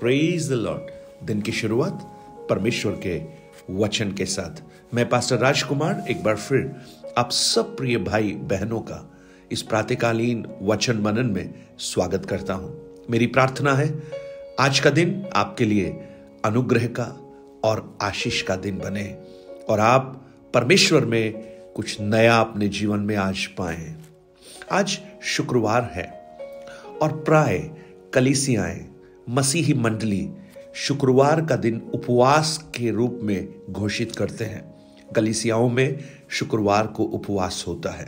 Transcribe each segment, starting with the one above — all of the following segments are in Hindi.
Praise the Lord. दिन की शुरुआत परमेश्वर के वचन के साथ। मैं पास्टर राजकुमार एक बार फिर आप सब प्रिय भाई बहनों का इस प्रातःकालीन वचन मनन में स्वागत करता हूं। मेरी प्रार्थना है आज का दिन आपके लिए अनुग्रह का और आशीष का दिन बने और आप परमेश्वर में कुछ नया अपने जीवन में आज पाएं। आज शुक्रवार है और प्राय कलीसियाएं मसीही मंडली शुक्रवार का दिन उपवास के रूप में घोषित करते हैं। कलीसियाओं में शुक्रवार को उपवास होता है।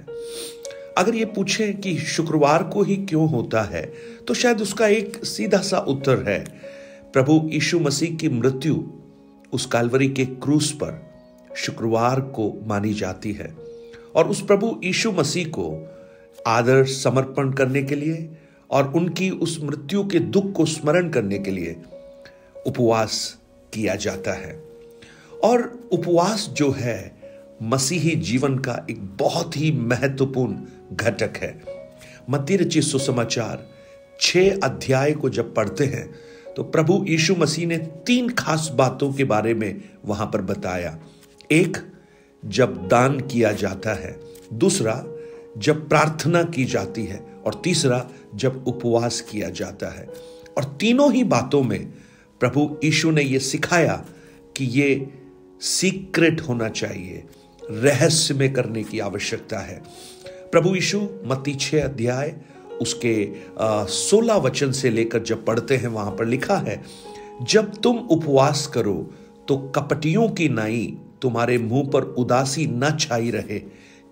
अगर ये पूछें कि शुक्रवार को ही क्यों होता है तो शायद उसका एक सीधा सा उत्तर है, प्रभु यीशु मसीह की मृत्यु उस काल्वरी के क्रूस पर शुक्रवार को मानी जाती है और उस प्रभु यीशु मसीह को आदर समर्पण करने के लिए और उनकी उस मृत्यु के दुख को स्मरण करने के लिए उपवास किया जाता है। और उपवास जो है मसीही जीवन का एक बहुत ही महत्वपूर्ण घटक है। मत्ती रचित सुसमाचार 6 अध्याय को जब पढ़ते हैं तो प्रभु यीशु मसीह ने 3 खास बातों के बारे में वहां पर बताया। एक, जब दान किया जाता है, दूसरा जब प्रार्थना की जाती है और तीसरा जब उपवास किया जाता है। और तीनों ही बातों में प्रभु यीशु ने यह सिखाया कि यह सीक्रेट होना चाहिए, रहस्य में करने की आवश्यकता है। प्रभु यीशु मत्ती 6 अध्याय उसके 16 वचन से लेकर जब पढ़ते हैं वहां पर लिखा है, जब तुम उपवास करो तो कपटियों की नाई तुम्हारे मुंह पर उदासी न छाई रहे,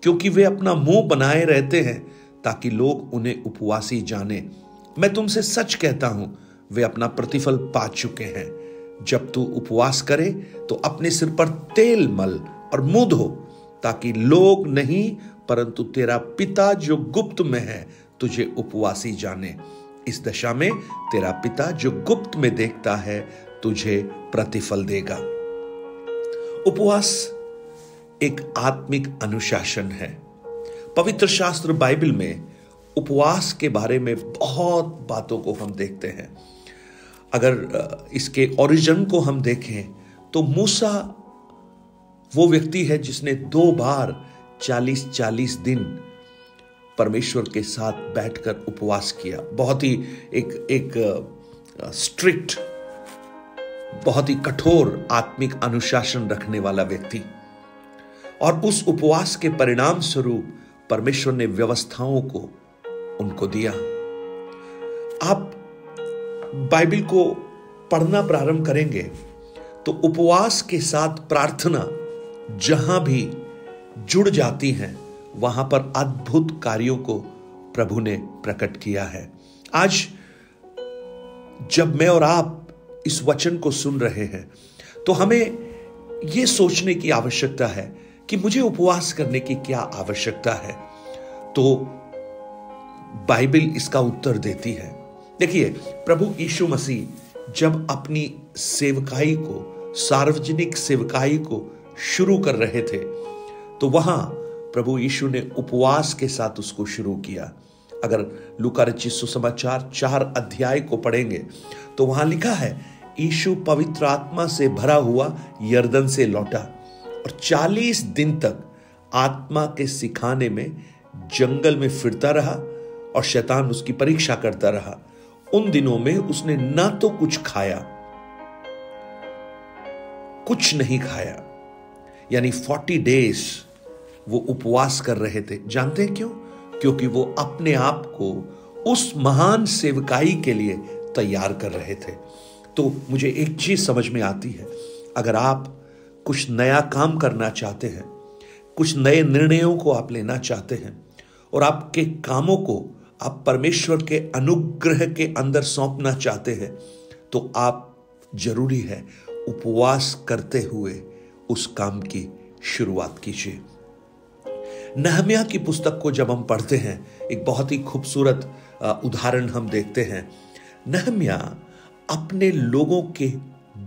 क्योंकि वे अपना मुंह बनाए रहते हैं ताकि लोग उन्हें उपवासी जाने। मैं तुमसे सच कहता हूं, वे अपना प्रतिफल पा चुके हैं। जब तू उपवास करे तो अपने सिर पर तेल मल और मुंह धो, ताकि लोग नहीं परंतु तेरा पिता जो गुप्त में है तुझे उपवासी जाने। इस दशा में तेरा पिता जो गुप्त में देखता है तुझे प्रतिफल देगा। उपवास एक आत्मिक अनुशासन है। पवित्र शास्त्र बाइबल में उपवास के बारे में बहुत बातों को हम देखते हैं। अगर इसके ओरिजिन को हम देखें तो मूसा वो व्यक्ति है जिसने 2 बार 40-40 दिन परमेश्वर के साथ बैठकर उपवास किया। बहुत ही एक स्ट्रिक्ट, बहुत ही कठोर आत्मिक अनुशासन रखने वाला व्यक्ति। और उस उपवास के परिणाम स्वरूप परमेश्वर ने व्यवस्थाओं को उनको दिया। आप बाइबल को पढ़ना प्रारंभ करेंगे तो उपवास के साथ प्रार्थना जहां भी जुड़ जाती हैं वहां पर अद्भुत कार्यों को प्रभु ने प्रकट किया है। आज जब मैं और आप इस वचन को सुन रहे हैं तो हमें यह सोचने की आवश्यकता है कि मुझे उपवास करने की क्या आवश्यकता है। तो बाइबल इसका उत्तर देती है। देखिए, प्रभु यीशु मसीह जब अपनी सेवकाई को, सार्वजनिक सेवकाई को शुरू कर रहे थे तो वहां प्रभु यीशु ने उपवास के साथ उसको शुरू किया। अगर लूका रचित सुसमाचार 4 अध्याय को पढ़ेंगे तो वहां लिखा है, यीशु पवित्र आत्मा से भरा हुआ यरदन से लौटा और 40 दिन तक आत्मा के सिखाने में जंगल में फिरता रहा और शैतान उसकी परीक्षा करता रहा। उन दिनों में उसने ना तो कुछ खाया, कुछ नहीं खाया, यानी 40 डेज वो उपवास कर रहे थे। जानते हैं क्यों? क्योंकि वो अपने आप को उस महान सेवकाई के लिए तैयार कर रहे थे। तो मुझे एक चीज समझ में आती है, अगर आप कुछ नया काम करना चाहते हैं, कुछ नए निर्णयों को आप लेना चाहते हैं और आपके कामों को आप परमेश्वर के अनुग्रह के अंदर सौंपना चाहते हैं तो आप जरूरी है उपवास करते हुए उस काम की शुरुआत कीजिए। नहम्याह की पुस्तक को जब हम पढ़ते हैं एक बहुत ही खूबसूरत उदाहरण हम देखते हैं। नहम्याह अपने लोगों के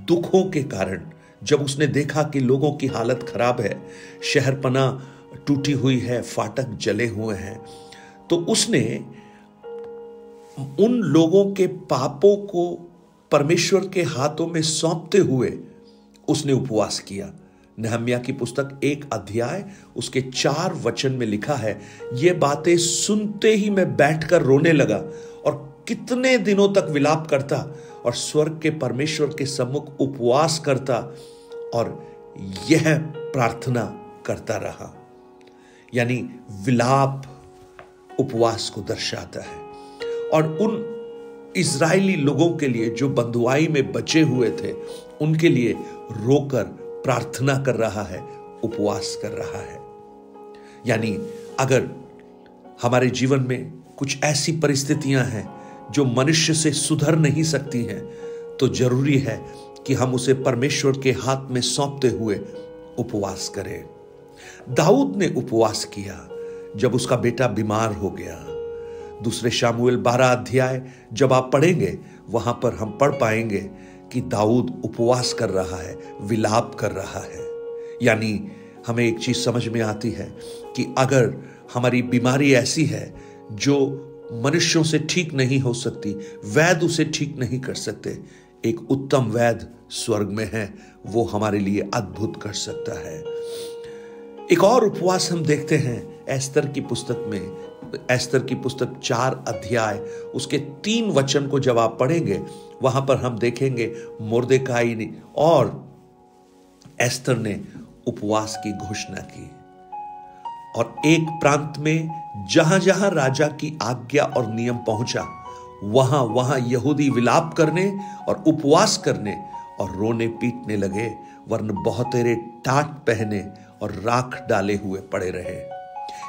दुखों के कारण, जब उसने देखा कि लोगों की हालत खराब है, शहरपना टूटी हुई है, फाटक जले हुए हैं, तो उसने उन लोगों के पापों को परमेश्वर के हाथों में सौंपते हुए उसने उपवास किया। नहम्याह की पुस्तक 1 अध्याय उसके 4 वचन में लिखा है, ये बातें सुनते ही मैं बैठकर रोने लगा और कितने दिनों तक विलाप करता और स्वर्ग के परमेश्वर के सम्मुख उपवास करता और यह प्रार्थना करता रहा। यानी विलाप उपवास को दर्शाता है। और उन इजरायली लोगों के लिए जो बंधुआई में बचे हुए थे, उनके लिए रोकर प्रार्थना कर रहा है, उपवास कर रहा है। यानी अगर हमारे जीवन में कुछ ऐसी परिस्थितियां हैं जो मनुष्य से सुधर नहीं सकती हैं, तो जरूरी है कि हम उसे परमेश्वर के हाथ में सौंपते हुए उपवास करें। दाऊद ने उपवास किया जब उसका बेटा बीमार हो गया। दूसरे शामुएल 12 अध्याय जब आप पढ़ेंगे, वहां पर हम पढ़ पाएंगे कि दाऊद उपवास कर रहा है, विलाप कर रहा है। यानी हमें एक चीज समझ में आती है कि अगर हमारी बीमारी ऐसी है जो मनुष्यों से ठीक नहीं हो सकती, वैद्य उसे ठीक नहीं कर सकते, एक उत्तम वैद्य स्वर्ग में है, वो हमारे लिए अद्भुत कर सकता है। एक और उपवास हम देखते हैं एस्तर की पुस्तक में। एस्तर की पुस्तक 4 अध्याय उसके 3 वचन को जब आप पढ़ेंगे, वहां पर हम देखेंगे मोर्देकाई ने और एस्तर ने उपवास की घोषणा की। और एक प्रांत में जहां जहां राजा की आज्ञा और नियम पहुंचा, वहां वहां यहूदी विलाप करने और उपवास करने और रोने पीटने लगे, वरन बहुतेरे टाट पहने और राख डाले हुए पड़े रहे।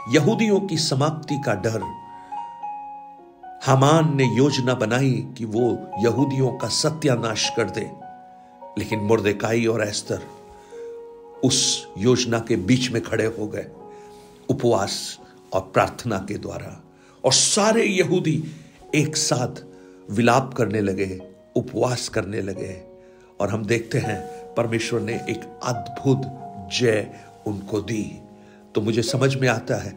यहूदियों की समाप्ति का डर, हामान ने योजना बनाई कि वो यहूदियों का सत्यानाश कर दे, लेकिन मुर्देकाई और एस्तर उस योजना के बीच में खड़े हो गए उपवास और प्रार्थना के द्वारा, और सारे यहूदी एक साथ विलाप करने लगे, उपवास करने लगे। और हम देखते हैं परमेश्वर ने एक अद्भुत जय उनको दी। तो मुझे समझ में आता है,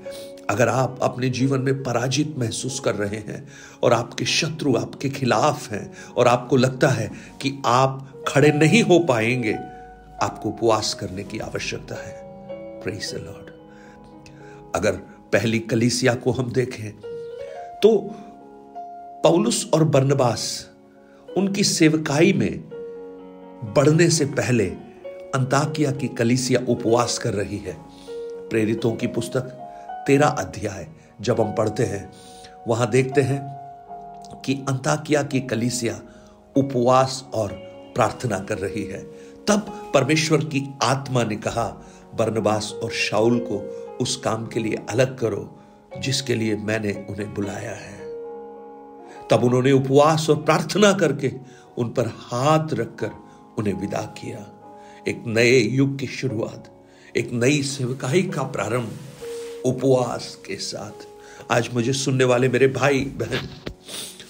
अगर आप अपने जीवन में पराजित महसूस कर रहे हैं और आपके शत्रु आपके खिलाफ हैं और आपको लगता है कि आप खड़े नहीं हो पाएंगे, आपको उपवास करने की आवश्यकता है। Praise the Lord. अगर पहली कलीसिया को हम देखें तो पौलुस और बरनबास उनकी सेवकाई में बढ़ने से पहले अंताकिया की कलीसिया उपवास कर रही है। प्रेरितों की पुस्तक 13 अध्याय जब हम पढ़ते हैं, वहां देखते हैं कि अंताकिया की कलीसिया उपवास और प्रार्थना कर रही है। तब परमेश्वर की आत्मा ने कहा, बरनबास और शाऊल को उस काम के लिए अलग करो जिसके लिए मैंने उन्हें बुलाया है। तब उन्होंने उपवास और प्रार्थना करके उन पर हाथ रखकर उन्हें विदा किया। एक नए युग की शुरुआत, एक नई सेवकाई का प्रारंभ उपवास के साथ। आज मुझे सुनने वाले मेरे भाई बहन,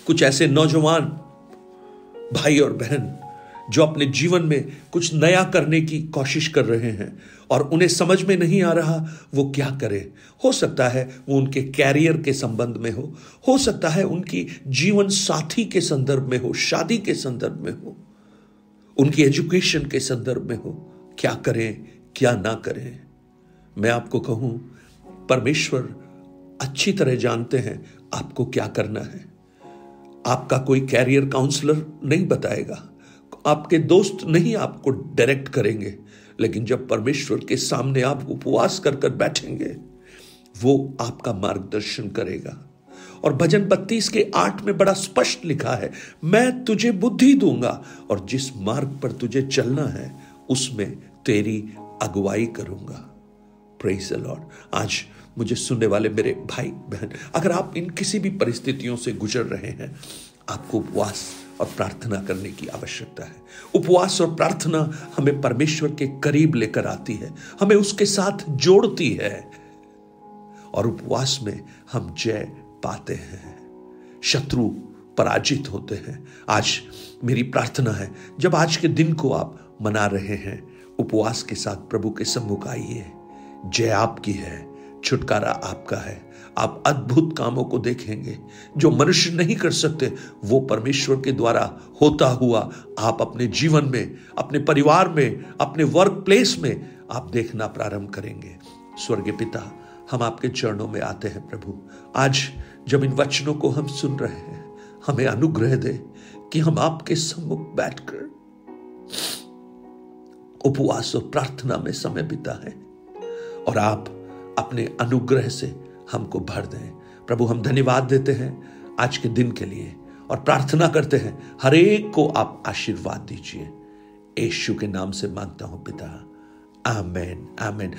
कुछ ऐसे नौजवान भाई और बहन जो अपने जीवन में कुछ नया करने की कोशिश कर रहे हैं और उन्हें समझ में नहीं आ रहा वो क्या करें। हो सकता है वो उनके कैरियर के संबंध में हो सकता है उनकी जीवन साथी के संदर्भ में हो, शादी के संदर्भ में हो, उनकी एजुकेशन के संदर्भ में हो। क्या करें, क्या ना करें। मैं आपको कहूं, परमेश्वर अच्छी तरह जानते हैं आपको क्या करना है। आपका कोई कैरियर काउंसलर नहीं बताएगा, आपके दोस्त नहीं आपको डायरेक्ट करेंगे, लेकिन जब परमेश्वर के सामने आप उपवास कर कर बैठेंगे, वो आपका मार्गदर्शन करेगा। और भजन 32 के 8 में बड़ा स्पष्ट लिखा है, मैं तुझे बुद्धि दूंगा और जिस मार्ग पर तुझे चलना है उसमें तेरी अगुवाई करूंगा। Praise the Lord. आज मुझे सुनने वाले मेरे भाई बहन, अगर आप इन किसी भी परिस्थितियों से गुजर रहे हैं, आपको उपवास और प्रार्थना करने की आवश्यकता है। उपवास और प्रार्थना हमें परमेश्वर के करीब लेकर आती है, हमें उसके साथ जोड़ती है और उपवास में हम जय पाते हैं, शत्रु पराजित होते हैं। आज मेरी प्रार्थना है, जब आज के दिन को आप मना रहे हैं, उपवास के साथ प्रभु के सम्मुख आइए। जय आपकी है, छुटकारा आपका है। आप अद्भुत कामों को देखेंगे जो मनुष्य नहीं कर सकते, वो परमेश्वर के द्वारा होता हुआ आप अपने जीवन में, अपने परिवार में, अपने वर्क प्लेस में आप देखना प्रारंभ करेंगे। स्वर्गीय पिता, हम आपके चरणों में आते हैं प्रभु। आज जब इन वचनों को हम सुन रहे हैं, हमें अनुग्रह दे कि हम आपके सम्मुख बैठकर उपवास और प्रार्थना में समय बिताएं और आप अपने अनुग्रह से हमको भर दें। प्रभु, हम धन्यवाद देते हैं आज के दिन के लिए और प्रार्थना करते हैं हर एक को आप आशीर्वाद दीजिए। यीशु के नाम से मांगता हूं पिता, आमेन आमेन।